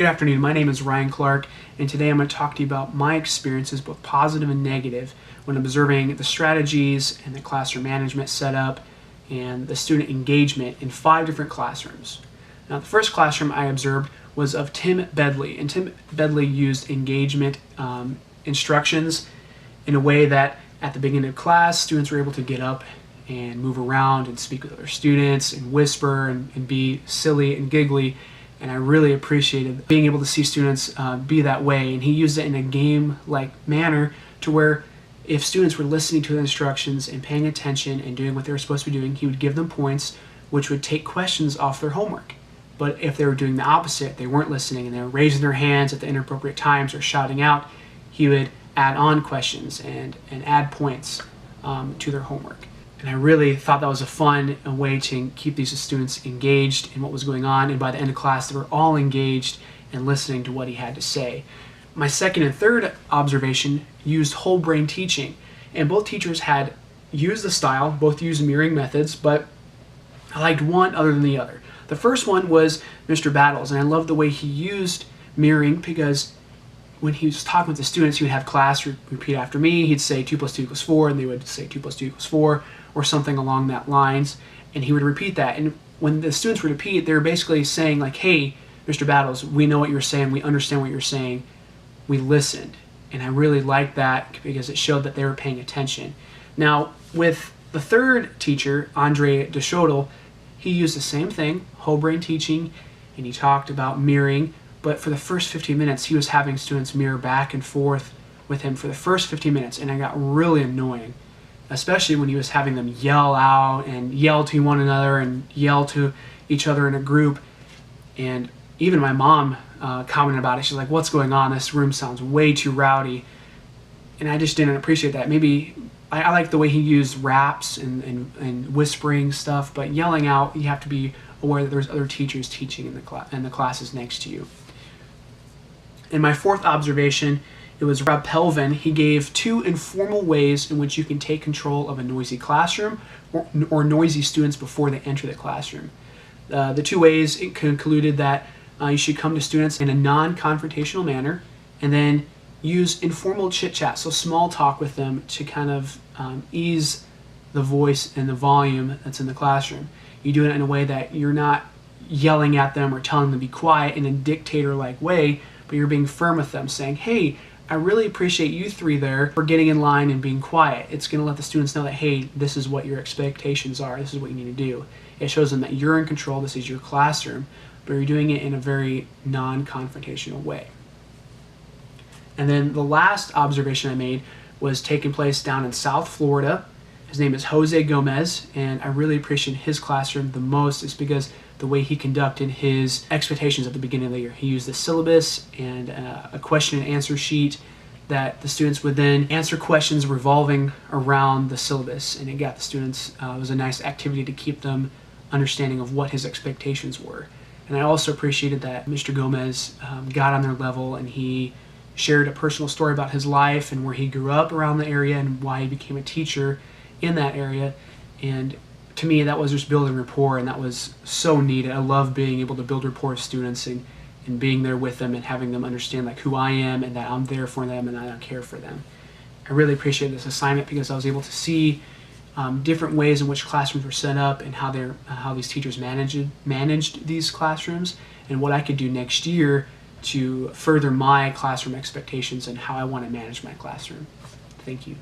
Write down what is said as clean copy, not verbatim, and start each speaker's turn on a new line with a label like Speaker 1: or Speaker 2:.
Speaker 1: Good afternoon, my name is Ryan Clark, and today I'm going to talk to you about my experiences, both positive and negative, when observing the strategies and the classroom management setup and the student engagement in 5 different classrooms. Now, the first classroom I observed was of Tim Bedley, and Tim Bedley used engagement instructions in a way that at the beginning of class, students were able to get up and move around and speak with other students and whisper and be silly and giggly. And I really appreciated being able to see students be that way. And he used it in a game-like manner to where if students were listening to the instructions and paying attention and doing what they were supposed to be doing, he would give them points, which would take questions off their homework. But if they were doing the opposite, they weren't listening and they were raising their hands at the inappropriate times or shouting out, he would add on questions and add points to their homework. And I really thought that was a fun way to keep these students engaged in what was going on. And by the end of class, they were all engaged and listening to what he had to say. My second and third observation used whole brain teaching. And both teachers had used the style, both used mirroring methods, but I liked one other than the other. The first one was Mr. Battles, and I loved the way he used mirroring because when he was talking with the students, he would have class repeat after me. He'd say 2 + 2 = 4, and they would say 2 + 2 = 4, or something along that lines, and he would repeat that. And when the students would repeat, they were basically saying like, hey, Mr. Battles, we know what you're saying, we understand what you're saying, we listened. And I really liked that because it showed that they were paying attention. Now, with the third teacher, Andre DeSchotel, he used the same thing, whole brain teaching, and he talked about mirroring, but for the first 15 minutes, he was having students mirror back and forth with him for the first 15 minutes, and it got really annoying, especially when he was having them yell out and yell to one another and yell to each other in a group. And even my mom commented about it. She's like, what's going on? This room sounds way too rowdy. And I just didn't appreciate that. Maybe I like the way he used raps and whispering stuff, but yelling out, you have to be aware that there's other teachers teaching in the classes next to you. In my fourth observation, it was Rob Pelvin. He gave 2 informal ways in which you can take control of a noisy classroom or noisy students before they enter the classroom. The 2 ways it concluded that you should come to students in a non-confrontational manner and then use informal chit-chat, so small talk with them to kind of ease the voice and the volume that's in the classroom. You do it in a way that you're not yelling at them or telling them to be quiet in a dictator-like way, but you're being firm with them, saying, hey, I really appreciate you 3 there for getting in line and being quiet. It's going to let the students know that, hey, this is what your expectations are. This is what you need to do. It shows them that you're in control. This is your classroom, but you're doing it in a very non-confrontational way. And then the last observation I made was taking place down in South Florida. His name is Jose Gomez, and I really appreciate his classroom the most is because the way he conducted his expectations at the beginning of the year. He used the syllabus and a question and answer sheet that the students would then answer questions revolving around the syllabus, and it got the students, it was a nice activity to keep them understanding of what his expectations were. And I also appreciated that Mr. Gomez got on their level and he shared a personal story about his life and where he grew up around the area and why he became a teacher in that area. And to me, that was just building rapport, and that was so neat. I love being able to build rapport with students and being there with them and having them understand like who I am and that I'm there for them and I care for them. I really appreciate this assignment because I was able to see different ways in which classrooms were set up and how these teachers managed these classrooms and what I could do next year to further my classroom expectations and how I want to manage my classroom. Thank you.